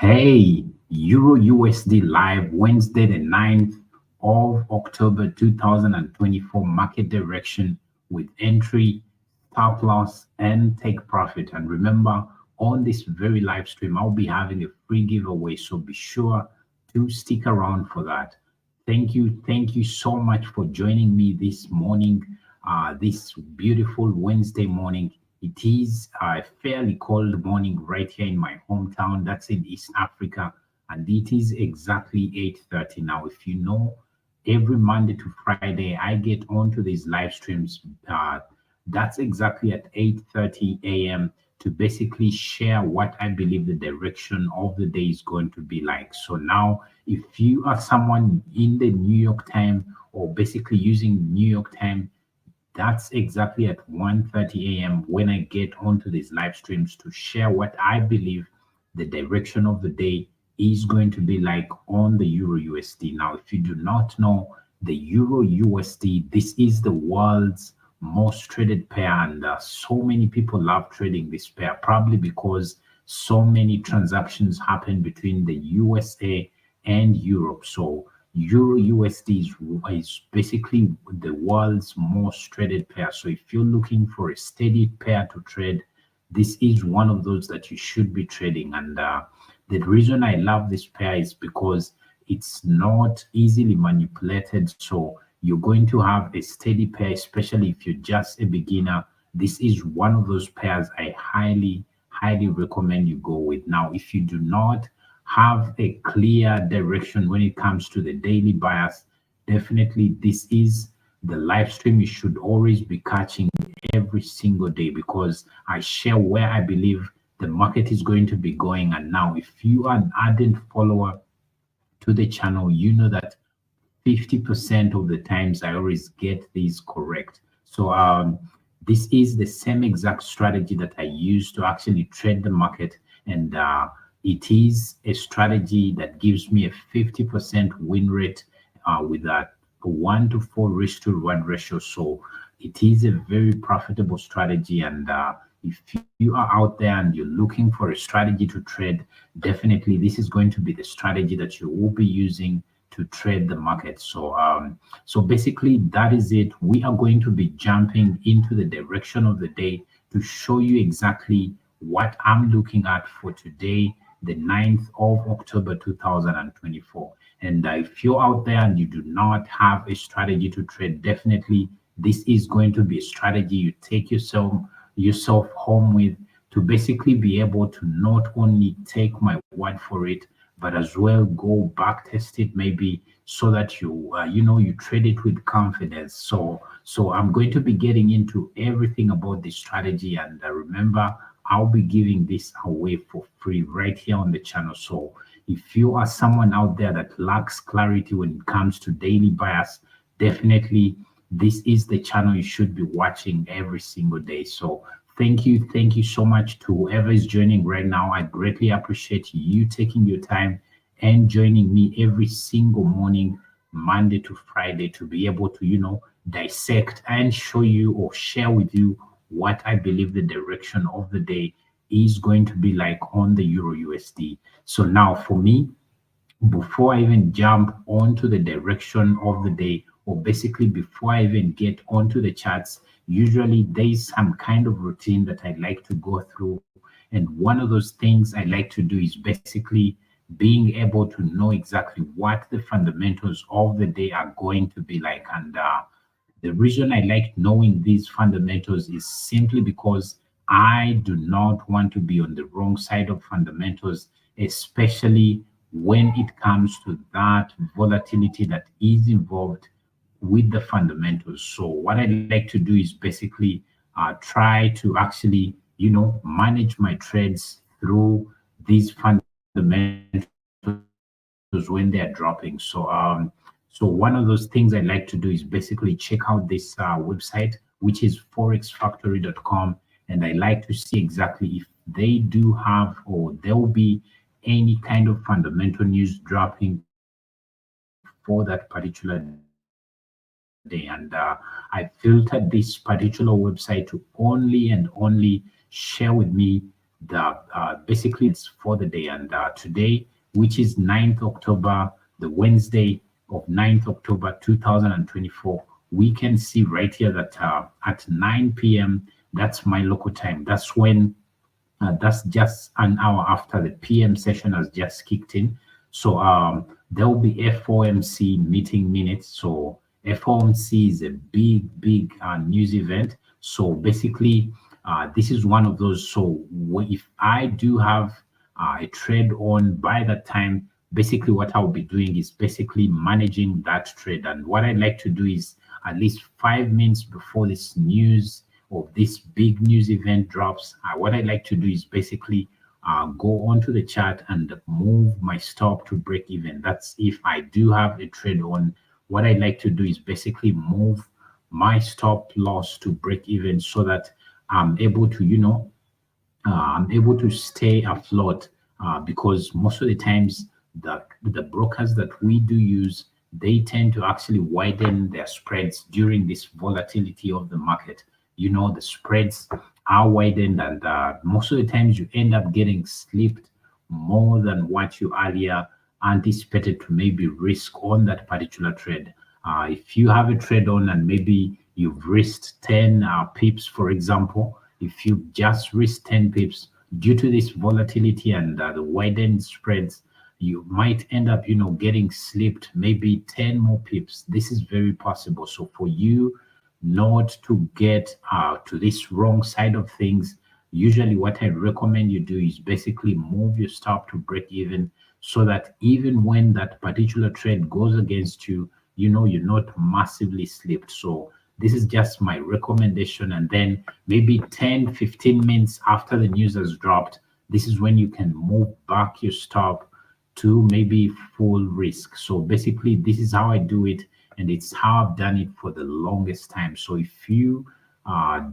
Hey, Euro USD live Wednesday, the 9th of October 2024 market direction with entry, stop loss, and take profit. And remember, on this very live stream, I'll be having a free giveaway, so be sure to stick around for that. Thank you so much for joining me this morning, this beautiful Wednesday morning. It is a fairly cold morning right here in my hometown. That's in East Africa, and it is exactly 8:30 now. If you know, every Monday to Friday, I get onto these live streams. That's exactly at 8:30 a.m. to basically share what I believe the direction of the day is going to be like. So now, if you are someone in the New York time or basically using New York time, that's exactly at 1:30 a.m. when I get onto these live streams to share what I believe the direction of the day is going to be like on the Euro USD. Now, if you do not know the Euro USD, this is the world's most traded pair, and so many people love trading this pair, probably because so many transactions happen between the USA and Europe. So Euro USD is basically the world's most traded pair. So if you're looking for a steady pair to trade, this is one of those that you should be trading. And the reason I love this pair is because it's not easily manipulated. So you're going to have a steady pair, especially if you're just a beginner. This is one of those pairs I highly recommend you go with. Now, if you do not have a clear direction when it comes to the daily bias, definitely this is the live stream you should always be catching every single day, because I share where I believe the market is going to be going. And now, if you are an ardent follower to the channel, you know that 50% of the times I always get these correct. So this is the same exact strategy that I use to actually trade the market, and it is a strategy that gives me a 50% win rate with a 1-to-4:1 ratio. So it is a very profitable strategy, and if you are out there and you're looking for a strategy to trade, definitely this is going to be the strategy that you will be using to trade the market. So basically that is it. We are going to be jumping into the direction of the day to show you exactly what I'm looking at for today, the 9th of October 2024. And if you're out there and you do not have a strategy to trade, definitely this is going to be a strategy you take yourself home with, to basically be able to not only take my word for it, but as well go back test it, maybe, so that you trade it with confidence. So I'm going to be getting into everything about this strategy, and remember, I'll be giving this away for free right here on the channel. So if you are someone out there that lacks clarity when it comes to daily bias, definitely this is the channel you should be watching every single day. So thank you so much to whoever is joining right now. I greatly appreciate you taking your time and joining me every single morning, Monday to Friday, to be able to dissect and show you or share with you what I believe the direction of the day is going to be like on the Euro USD. So now for me, before I even jump onto the direction of the day, or basically before I even get onto the charts, usually there's some kind of routine that I like to go through. And one of those things I like to do is basically being able to know exactly what the fundamentals of the day are going to be like. And the reason I like knowing these fundamentals is simply because I do not want to be on the wrong side of fundamentals, especially when it comes to that volatility that is involved with the fundamentals. So what I like to do is basically try to actually, manage my trades through these fundamentals when they are dropping. So one of those things I like to do is basically check out this website, which is forexfactory.com, and I like to see exactly if they do have, or there will be, any kind of fundamental news dropping for that particular day. And I filtered this particular website to only and only share with me the basically it's for the day. And today, which is 9th October, the Wednesday of 9th October 2024, we can see right here that at 9 p.m., that's my local time. That's when that's just an hour after the PM session has just kicked in. So there will be FOMC meeting minutes. So FOMC is a big news event. So basically, this is one of those. So if I do have a trade on by that time, basically what I'll be doing is basically managing that trade. And what I'd like to do is at least 5 minutes before this news or this big news event drops, what I like to do is basically go onto the chart and move my stop to break even. That's if I do have a trade on. What I like to do is basically move my stop loss to break even so that I'm able to, I'm able to stay afloat because most of the times the brokers that we do use, they tend to actually widen their spreads during this volatility of the market. The spreads are widened, and most of the times you end up getting slipped more than what you earlier anticipated to maybe risk on that particular trade. If you have a trade on and maybe you've risked 10 pips, for example, if you just risked 10 pips due to this volatility and the widened spreads, you might end up, getting slipped maybe 10 more pips. This is very possible. So for you not to get to this wrong side of things, usually what I recommend you do is basically move your stop to break even so that even when that particular trade goes against you, you're not massively slipped. So this is just my recommendation. And then maybe 10, 15 minutes after the news has dropped, this is when you can move back your stop to maybe full risk. So basically, this is how I do it, and it's how I've done it for the longest time. So if you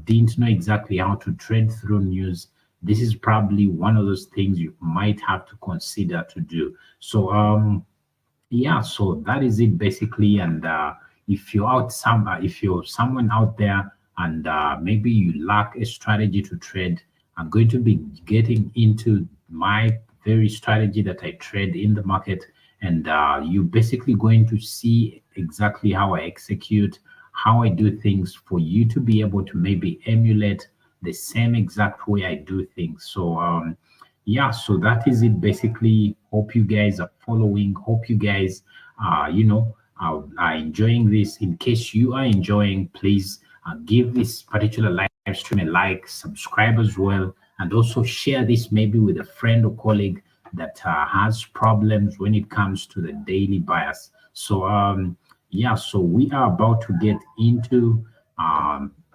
didn't know exactly how to trade through news, this is probably one of those things you might have to consider to do. So yeah, so that is it basically. And if you're someone out there and maybe you lack a strategy to trade, I'm going to be getting into my very strategy that I trade in the market, and you're basically going to see exactly how I execute, how I do things for you to be able to maybe emulate the same exact way I do things. So yeah, so that is it basically. Hope you guys are following. Hope you guys are enjoying this. In case you are enjoying, please give this particular live stream a like, subscribe as well, and also share this maybe with a friend or colleague that has problems when it comes to the daily bias. So yeah, so we are about to get into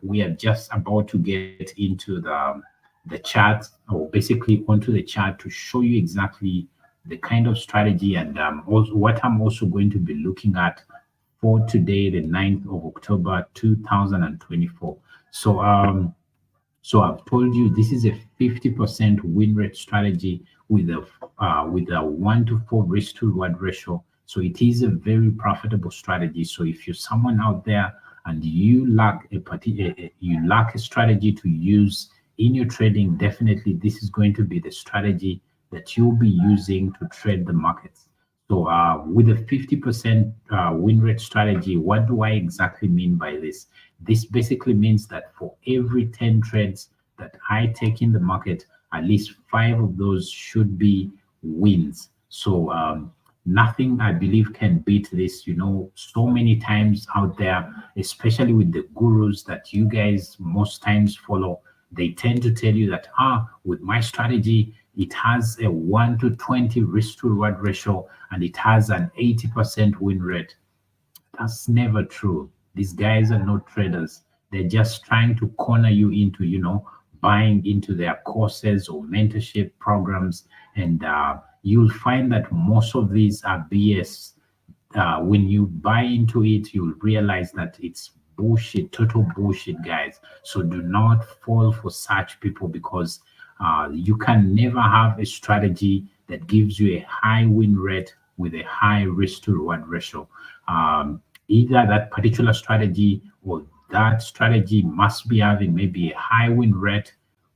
we are just about to get into the chart, or basically onto the chart, to show you exactly the kind of strategy and also what I'm also going to be looking at for today, the 9th of October 2024. So I've told you this is a 50% win rate strategy with a 1 to 4 risk to reward ratio. So it is a very profitable strategy. So if you're someone out there and you lack a strategy to use in your trading, definitely this is going to be the strategy that you'll be using to trade the markets. So with a 50% win rate strategy, what do I exactly mean by this? This basically means that for every 10 trades that I take in the market, at least 5 of those should be wins. So nothing, I believe, can beat this. So many times out there, especially with the gurus that you guys most times follow, they tend to tell you that, with my strategy, it has a 1 to 20 risk to reward ratio and it has an 80% win rate. That's never true. These guys are not traders. They're just trying to corner you into, buying into their courses or mentorship programs. And you'll find that most of these are BS. When you buy into it, you'll realize that it's bullshit, total bullshit, guys. So do not fall for such people, because you can never have a strategy that gives you a high win rate with a high risk to reward ratio. Either that particular strategy or that strategy must be having maybe a high win rate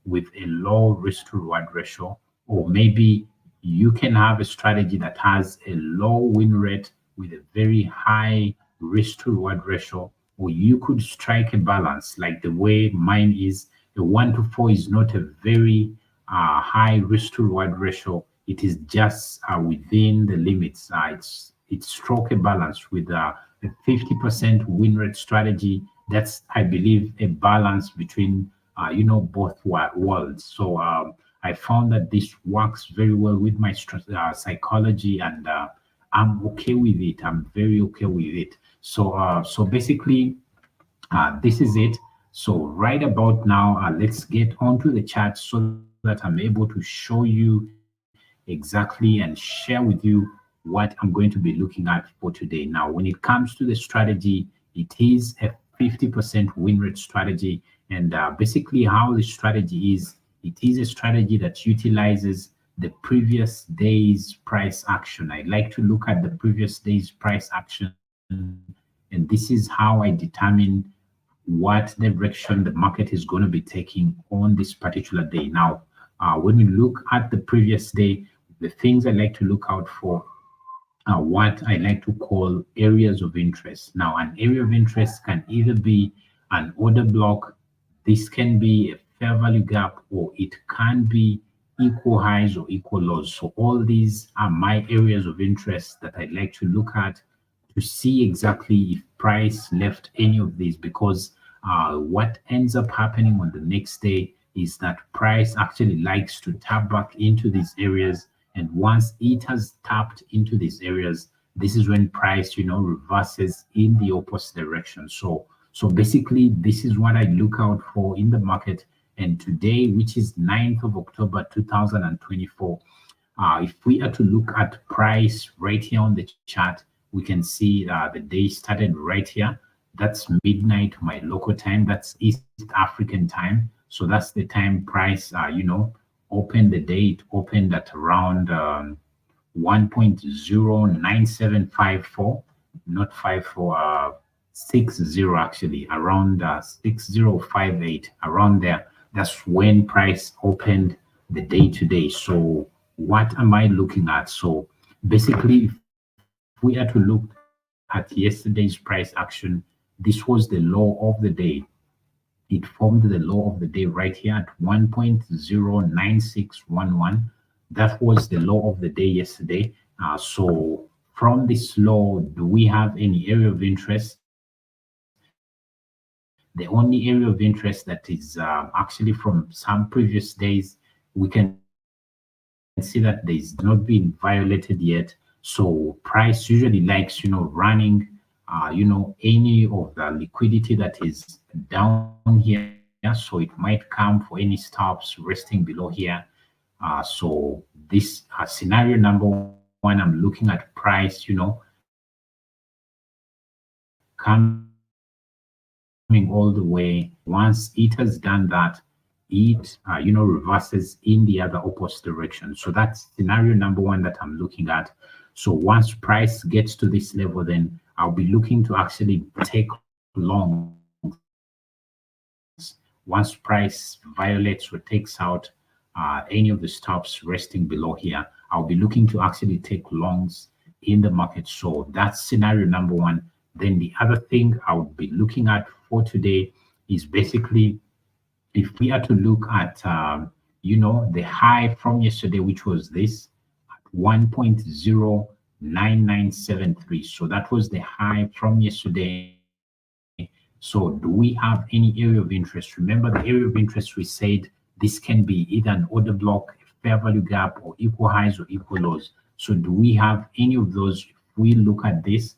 with a low risk to reward ratio, or maybe you can have a strategy that has a low win rate with a very high risk to reward ratio, or you could strike a balance like the way mine is. A 1 to 4 is not a very high risk to reward ratio. It is just within the limits. It's struck a balance with a 50% win rate strategy. That's, I believe, a balance between both worlds. So I found that this works very well with my psychology, and I'm okay with it. I'm very okay with it. So basically, this is it. So right about now, let's get onto the chart so that I'm able to show you exactly and share with you what I'm going to be looking at for today. Now, when it comes to the strategy, it is a 50% win rate strategy. And basically how the strategy is, it is a strategy that utilizes the previous day's price action. I like to look at the previous day's price action, and this is how I determine what direction the market is going to be taking on this particular day. Now, when we look at the previous day, the things I like to look out for are what I like to call areas of interest. Now, an area of interest can either be an order block, this can be a fair value gap, or it can be equal highs or equal lows. So all these are my areas of interest that I'd like to look at to see exactly if price left any of these, because what ends up happening on the next day is that price actually likes to tap back into these areas, and once it has tapped into these areas, this is when price reverses in the opposite direction. So basically this is what I look out for in the market. And today, which is 9th of October 2024, if we are to look at price right here on the chart, we can see the day started right here. That's midnight my local time. That's East African time. So that's the time price, opened the day. It opened at around 1.09754, not 54, 60 actually, around 6058, around there. That's when price opened the day today. So what am I looking at? So basically, if we are to look at yesterday's price action, this was the low of the day. It formed the low of the day right here at 1.09611. That was the low of the day yesterday. So from this low, do we have any area of interest? The only area of interest that is actually from some previous days, we can see that there's not been violated yet. So price usually likes, running, any of the liquidity that is down here. So it might come for any stops resting below here. So this scenario number one, I'm looking at price, coming all the way. Once it has done that, it reverses in the other opposite direction. So that's scenario number one that I'm looking at. So once price gets to this level, then I'll be looking to actually take long. Once price violates or takes out any of the stops resting below here, I'll be looking to actually take longs in the market. So that's scenario number one. Then the other thing I would be looking at for today is basically, if we are to look at the high from yesterday, which was this at 1.09973. So that was the high from yesterday. So do we have any area of interest? Remember, the area of interest, we said this can be either an order block, a fair value gap, or equal highs or equal lows. So do we have any of those? If we look at this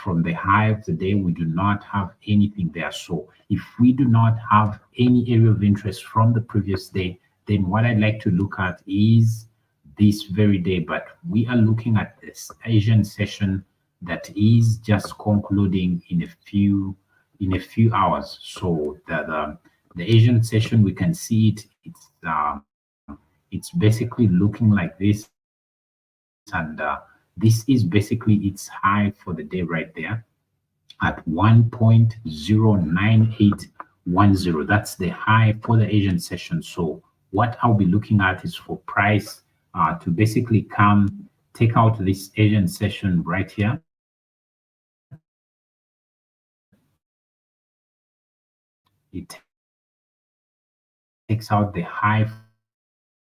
from the high of the day, we do not have anything there. So if we do not have any area of interest from the previous day, then what I'd like to look at is this very day. But we are looking at this Asian session that is just concluding in a few hours. So the Asian session, we can see it. It's basically looking like this, and this is basically its high for the day right there at 1.098 10. That's the high for the Asian session. So what I'll be looking at is for price to basically come take out this Asian session right here. It takes out the high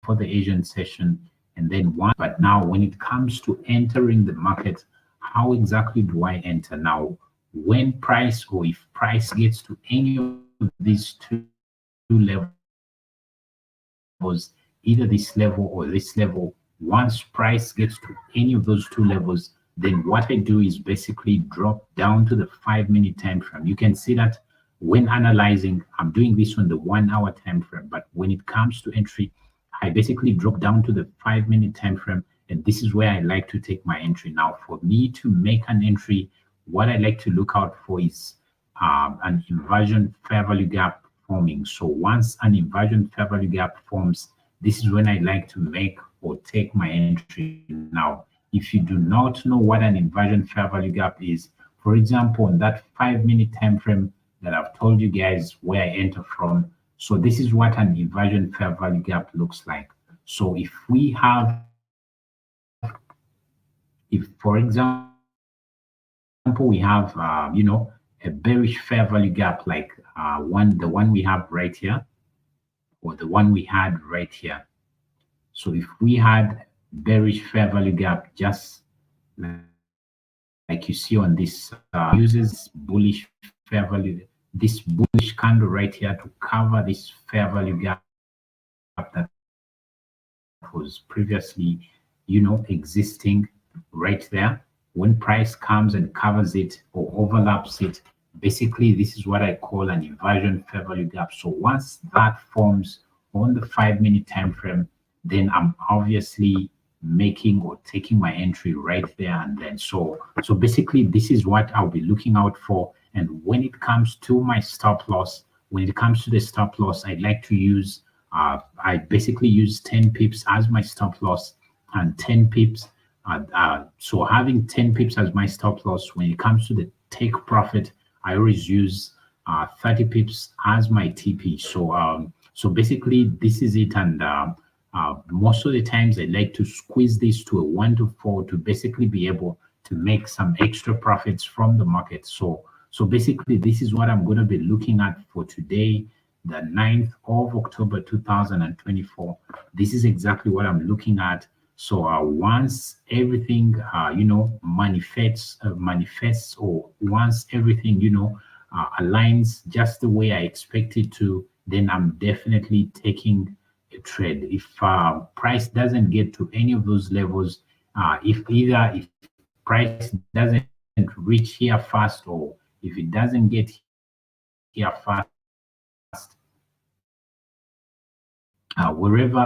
for the Asian session and then one. But now when it comes to entering the market, how exactly do I enter now? When price or if price gets to any of these two levels, either this level or this level, once price gets to any of those two levels, then what I do is basically drop down to the 5-minute time frame. You can see that when analyzing, I'm doing this on the 1 hour time frame, but when it comes to entry, I basically drop down to the 5-minute time frame, and this is where I like to take my entry. Now, for me to make an entry, what I like to look out for is an inversion fair value gap forming. So once an inversion fair value gap forms, this is when I like to make or take my entry. Now, if you do not know what an inversion fair value gap is, for example, on that 5-minute time frame that I've told you guys where I enter from, so this is what an inversion fair value gap looks like. So if we have, if for example, we have, a bearish fair value gap like the one we have right here, or the one we had right here. So if we had bearish fair value gap, just like you see on this, uses bullish fair value, this bullish candle right here to cover this fair value gap that was previously, existing right there. When price comes and covers it or overlaps it, basically this is what I call an inversion fair value gap. So once that forms on the 5-minute time frame, then I'm obviously making or taking my entry right there and then. So basically this is what I'll be looking out for. And when it comes to my stop loss, when it comes to the stop loss, I like to use I basically use 10 pips as my stop loss and 10 pips. So having 10 pips as my stop loss, when it comes to the take profit, I always use 30 pips as my TP. So basically this is it. And most of the times I like to squeeze this to a 1 to 4 to basically be able to make some extra profits from the market. So basically this is what I'm going to be looking at for today, the 9th of October 2024. This is exactly what I'm looking at. So once everything manifests, or once everything aligns just the way I expect it to, then I'm definitely taking a trade. If price doesn't get to any of those levels, if price doesn't reach here fast, or if it doesn't get here fast,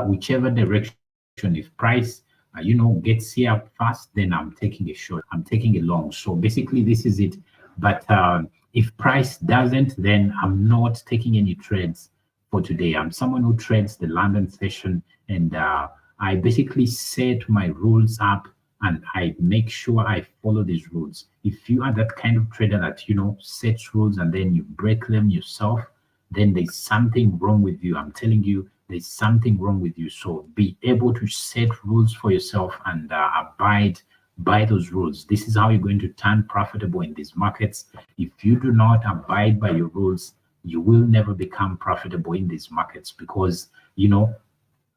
whichever direction, if price gets here fast, then I'm taking a short, I'm taking a long. So basically this is it. But if price doesn't, then I'm not taking any trades for today. I'm someone who trades the London session, and I basically set my rules up and I make sure I follow these rules. If you are that kind of trader that sets rules and then you break them yourself, then there's something wrong with you. I'm telling you, there's something wrong with you. So be able to set rules for yourself and abide by those rules. This is how you're going to turn profitable in these markets. If you do not abide by your rules, you will never become profitable in these markets, because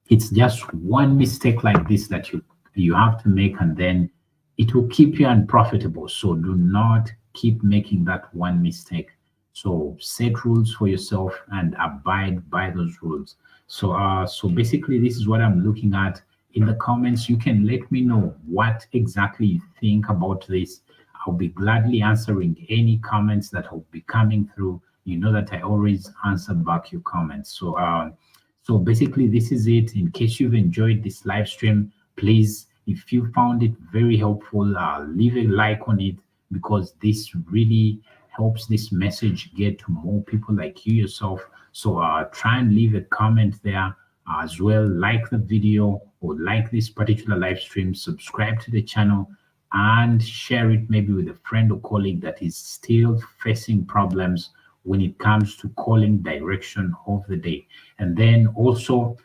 it's just one mistake like this that you have to make, and then it will keep you unprofitable. So do not keep making that one mistake. So set rules for yourself and abide by those rules. So basically this is what I'm looking at. In the comments, you can let me know what exactly you think about this. I'll be gladly answering any comments that will be coming through. You know that I always answer back your comments. So basically this is it. In case you've enjoyed this live stream, please, if you found it very helpful, leave a like on it, because this really helps this message get to more people like you yourself. So try and leave a comment there as well. Like the video or like this particular live stream, subscribe to the channel, and share it maybe with a friend or colleague that is still facing problems when it comes to calling direction of the day. And then also,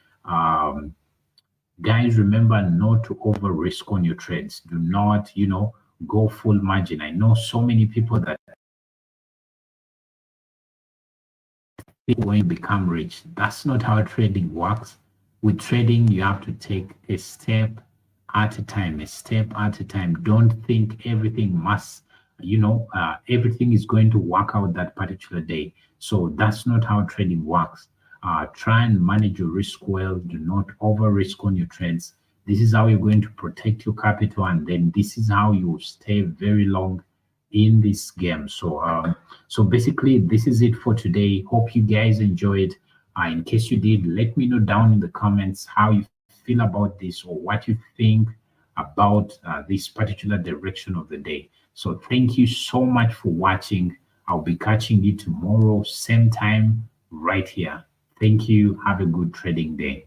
guys, remember not to over risk on your trades. Do not, go full margin. I know so many people that think when you become rich. That's not how trading works. With trading, you have to take a step at a time, a step at a time. Don't think everything must, everything is going to work out that particular day. So that's not how trading works. Try and manage your risk well. Do not over risk on your trades. This is how you're going to protect your capital, and then this is how you stay very long in this game. So basically, this is it for today. Hope you guys enjoyed. In case you did, let me know down in the comments how you feel about this or what you think about this particular direction of the day. So thank you so much for watching. I'll be catching you tomorrow, same time, right here. Thank you. Have a good trading day.